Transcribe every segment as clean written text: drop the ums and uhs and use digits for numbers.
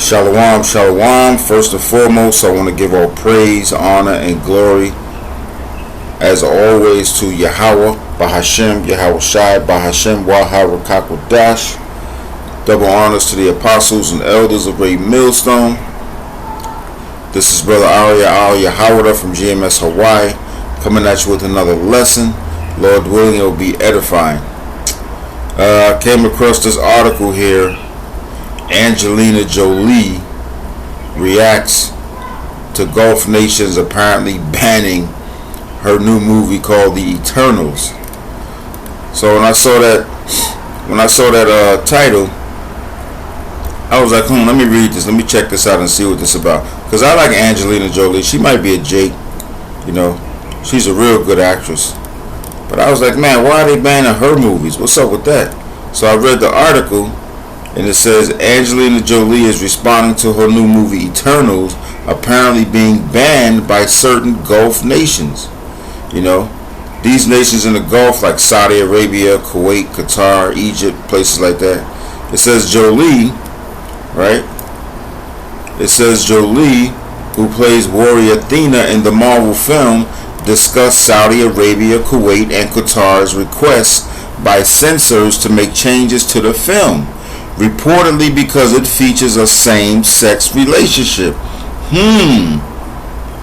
Shalom, shalom. First and foremost, I want to give all praise, honor, and glory, as always, to Yahweh, Bahashem, Yahweh Shai, Bahashem, Wahara Kakwadash. Double honors to the apostles and elders of Great Millstone. This is Brother Arya Al Yahweh from GMS Hawaii, coming at you with another lesson. Lord willing, it will be edifying. I came across this article here. Angelina Jolie reacts to Gulf nations apparently banning her new movie called The Eternals. So when I saw that title, I was like, let me read this. Let me check this out and see what this is about. Because I like Angelina Jolie. She might be a Jake, she's a real good actress. But I was like, man, why are they banning her movies? What's up with that? So I read the article, and it says Angelina Jolie is responding to her new movie Eternals apparently being banned by certain Gulf nations. These nations in the Gulf like Saudi Arabia, Kuwait, Qatar, Egypt, places like that. It says Jolie, right? It says Jolie, who plays warrior Athena in the Marvel film, discussed Saudi Arabia, Kuwait, and Qatar's requests by censors to make changes to the film, reportedly because it features a same-sex relationship.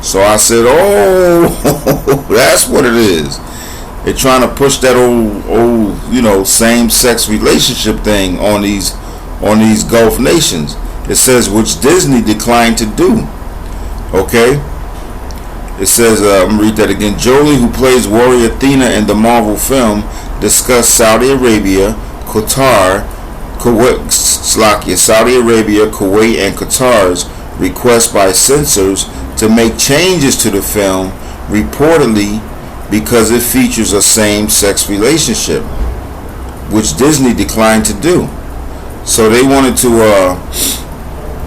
So I said, oh, that's what it is. They're trying to push that old, same-sex relationship thing on these Gulf nations. It says, which Disney declined to do. Okay? It says, I'm going to read that again. Jolie, who plays warrior Athena in the Marvel film, discussed Saudi Arabia, Saudi Arabia, Kuwait, and Qatar's request by censors to make changes to the film, reportedly because it features a same-sex relationship, which Disney declined to do. So they wanted to,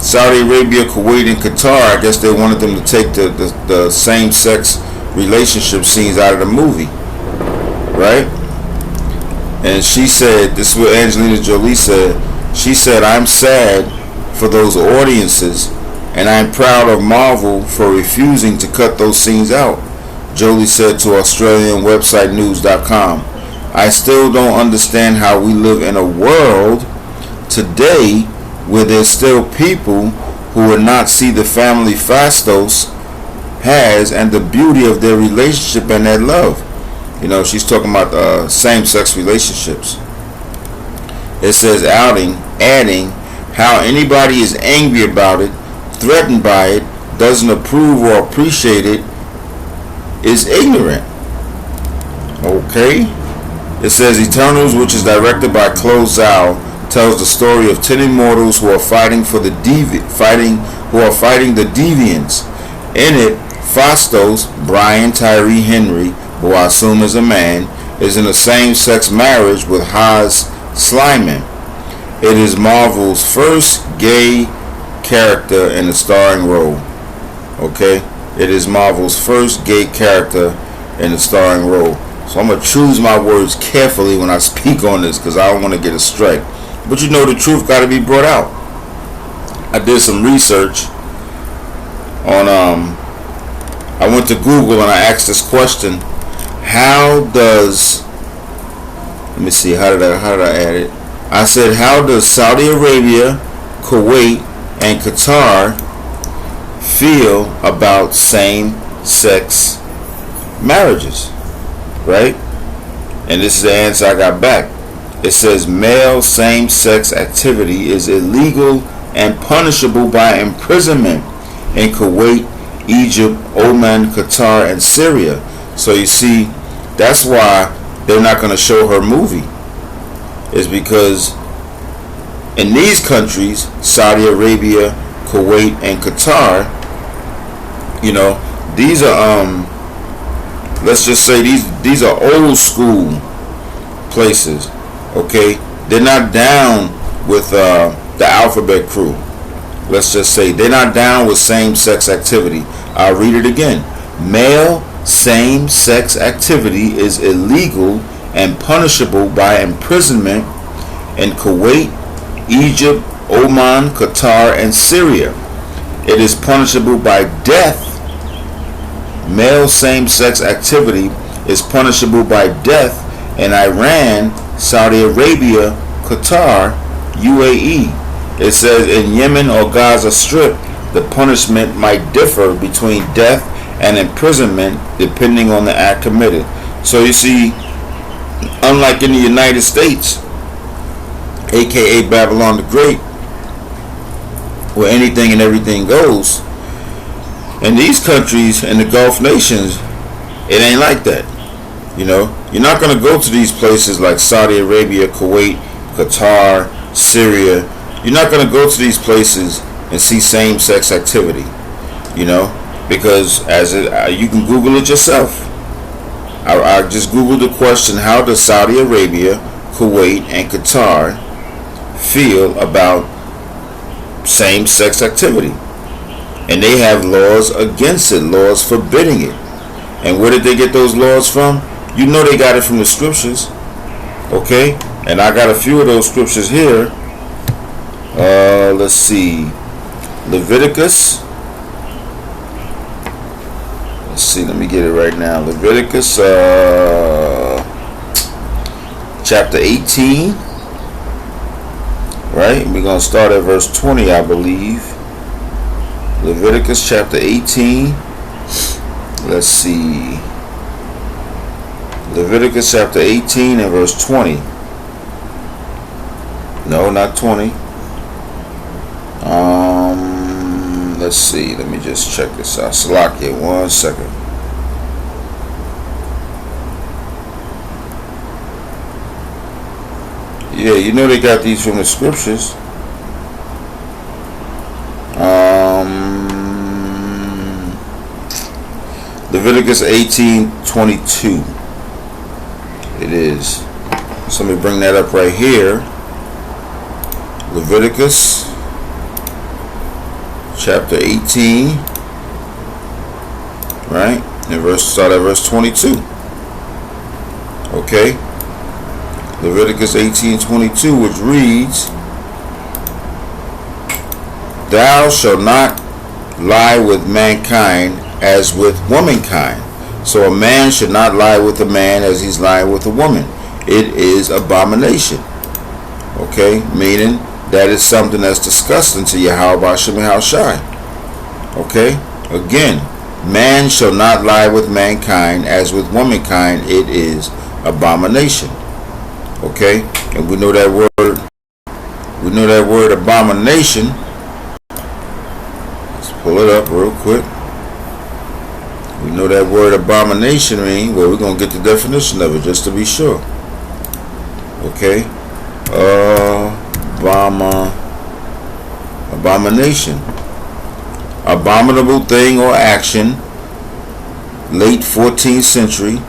Saudi Arabia, Kuwait, and Qatar, I guess they wanted them to take the same-sex relationship scenes out of the movie, right? And she said, this is what Angelina Jolie said, she said, I'm sad for those audiences, and I'm proud of Marvel for refusing to cut those scenes out, Jolie said to Australian website news.com. I still don't understand how we live in a world today where there's still people who would not see the family Fastos has and the beauty of their relationship and their love. She's talking about same-sex relationships. It says adding how anybody is angry about it, threatened by it, doesn't approve or appreciate it, is ignorant. Okay? It says Eternals, which is directed by Chloe Zhao, tells the story of 10 immortals who are fighting the deviants. In it, Fastos, Brian Tyree Henry, who I assume is a man, is in a same-sex marriage with Haas Slyman. It is Marvel's first gay character in a starring role. Okay? It is Marvel's first gay character in a starring role. So I'm going to choose my words carefully when I speak on this because I don't want to get a strike. But the truth got to be brought out. I did some research on, I went to Google and I asked this question. How does, let me see, how did I add it? I said, how does Saudi Arabia, Kuwait, and Qatar feel about same-sex marriages? Right? And this is the answer I got back. It says male same-sex activity is illegal and punishable by imprisonment in Kuwait, Egypt, Oman, Qatar, and Syria. So you see, that's why they're not going to show her movie. Is because in these countries, Saudi Arabia, Kuwait, and Qatar, these are let's just say these are old school places. Okay, they're not down with the alphabet crew. Let's just say they're not down with same-sex activity. I'll read it again. Male same-sex activity is illegal and punishable by imprisonment in Kuwait, Egypt, Oman, Qatar, and Syria. It is punishable by death. Male same-sex activity is punishable by death in Iran, Saudi Arabia, Qatar, UAE. It says in Yemen or Gaza Strip, the punishment might differ between death and imprisonment depending on the act committed. So you see, unlike in the United States, aka Babylon the Great, where anything and everything goes, in these countries, in the Gulf nations, it ain't like that. You know, you're not going to go to these places like Saudi Arabia, Kuwait, Qatar, Syria. You're not going to go to these places and see same-sex activity, you know, because you can Google it yourself. I just Googled the question, how does Saudi Arabia, Kuwait, and Qatar feel about same-sex activity? And they have laws against it, laws forbidding it. And where did they get those laws from? You know they got it from the scriptures. Okay? And I got a few of those scriptures here. Let's see. Leviticus. Let's see, let me get it right now. Leviticus chapter 18. Right? We're going to start at verse 20, I believe. Leviticus chapter 18. Let's see. Leviticus chapter 18 and verse 20. No, not 20. Let's see. Let me just check this out. Salakia, 1 second. Yeah, you know they got these from the scriptures. Leviticus 18:22. It is. So let me bring that up right here. Leviticus chapter 18, right? And start at verse 22. Okay. Leviticus 18:22, which reads, "Thou shalt not lie with mankind as with womankind." So a man should not lie with a man as he's lying with a woman. It is abomination. Okay, meaning that is something that's disgusting to Yahweh B'Shem Yahushai. Okay, again, man shall not lie with mankind as with womankind. It is abomination. Okay, and we know that word. We know that word abomination. Let's pull it up real quick. We know that word abomination means, well, we're going to get the definition of it just to be sure. Okay. Abomination. Abominable thing or action. Late 14th century.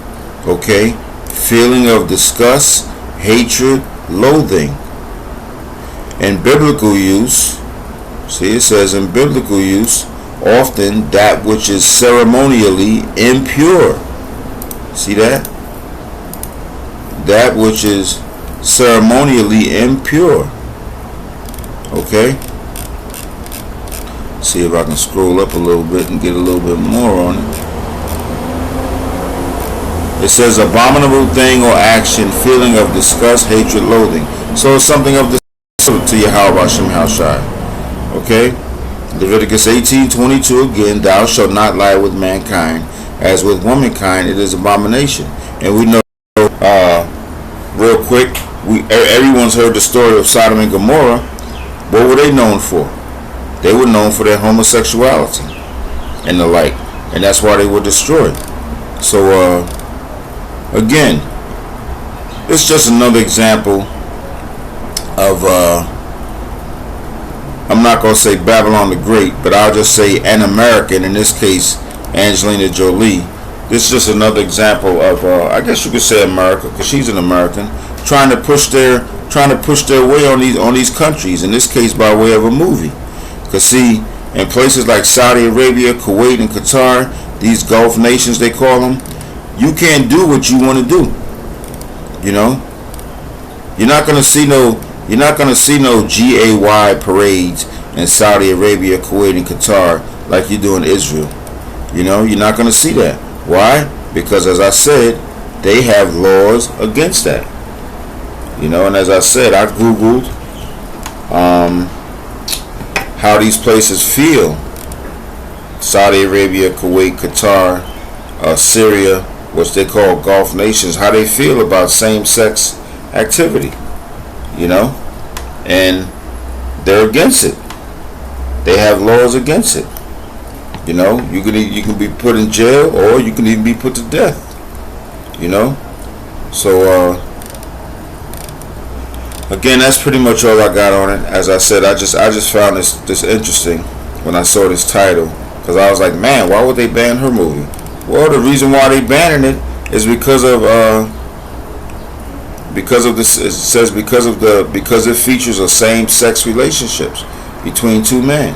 Okay. Feeling of disgust, hatred, loathing. In biblical use, see, it says in biblical use, often that which is ceremonially impure. See that? That which is ceremonially impure. Okay? See if I can scroll up a little bit and get a little bit more on it. It says abominable thing or action, feeling of disgust, hatred, loathing. So it's something of disgust to Yahweh B'Shem Yahushai. Okay? Leviticus 18:22 again, thou shalt not lie with mankind as with womankind. It is abomination. And we know, real quick, everyone's heard the story of Sodom and Gomorrah. What were they known for? They were known for their homosexuality and the like, and that's why they were destroyed. So again, it's just another example of I'm not going to say Babylon the Great, but I'll just say an American, in this case Angelina Jolie. This is just another example of I guess you could say America, because she's an American, trying to push their way on these countries, in this case by way of a movie. Because see, in places like Saudi Arabia, Kuwait, and Qatar, these Gulf nations they call them, you can't do what you want to do. You know, you're not going to see no You're not going to see no GAY parades in Saudi Arabia, Kuwait, and Qatar like you do in Israel. You know, you're not going to see that. Why? Because, as I said, they have laws against that. You know, and as I said, I Googled how these places feel. Saudi Arabia, Kuwait, Qatar, Syria, which they call Gulf nations, how they feel about same-sex activity. You know, and they're against it. They have laws against it. You know, you can be put in jail, or you can even be put to death. You know, so again, that's pretty much all I got on it. As I said, I just found this interesting when I saw this title, because I was like, man, why would they ban her movie? Well, the reason why they banning it is because of this. It says because it features a same-sex relationships between two men,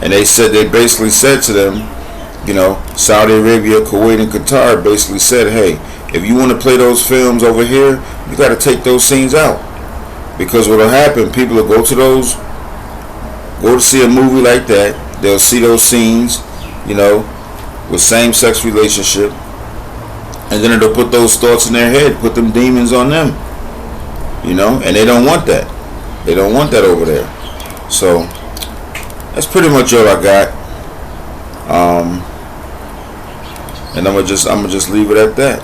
and they basically said to them, you know, Saudi Arabia, Kuwait, and Qatar basically said, hey, if you want to play those films over here, you got to take those scenes out, because what'll happen, people will go to see a movie like that, they'll see those scenes, you know, with same-sex relationship, and then it'll put those thoughts in their head, put them demons on them, you know, and they don't want that. They don't want that over there. So that's pretty much all I got. And I'm gonna just leave it at that.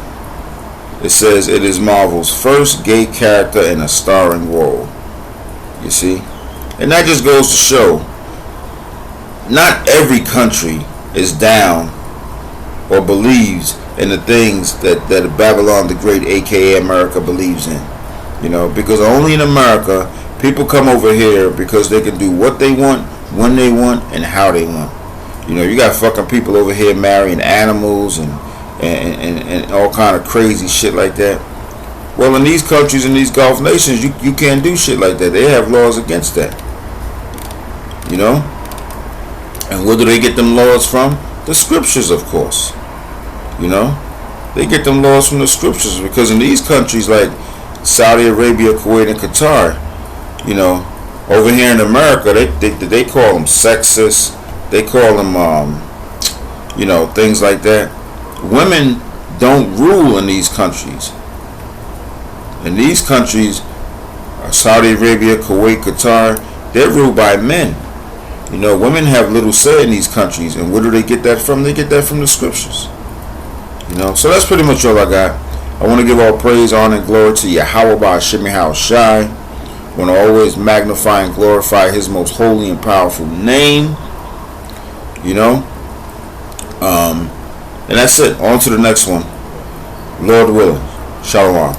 It says it is Marvel's first gay character in a starring role. You see, and that just goes to show, not every country is down or believes in the things that Babylon the Great, aka America, believes in. You know, because only in America people come over here because they can do what they want, when they want, and how they want. You know, you got fucking people over here marrying animals and all kind of crazy shit like that. Well, in these countries, in these Gulf nations, you can't do shit like that. They have laws against that. You know? And where do they get them laws from? The scriptures, of course. You know? They get them laws from the scriptures, because in these countries like Saudi Arabia, Kuwait, and Qatar, you know, over here in America, they call them sexist. They call them, you know, things like that. Women don't rule in these countries. In these countries, Saudi Arabia, Kuwait, Qatar, they're ruled by men. You know, women have little say in these countries. And where do they get that from? They get that from the scriptures. You know, so that's pretty much all I got. I want to give all praise, honor, and glory to Yahweh Ba'Hashem Yahushai. I want to always magnify and glorify His most holy and powerful name. You know, and that's it. On to the next one. Lord willing. Shalom.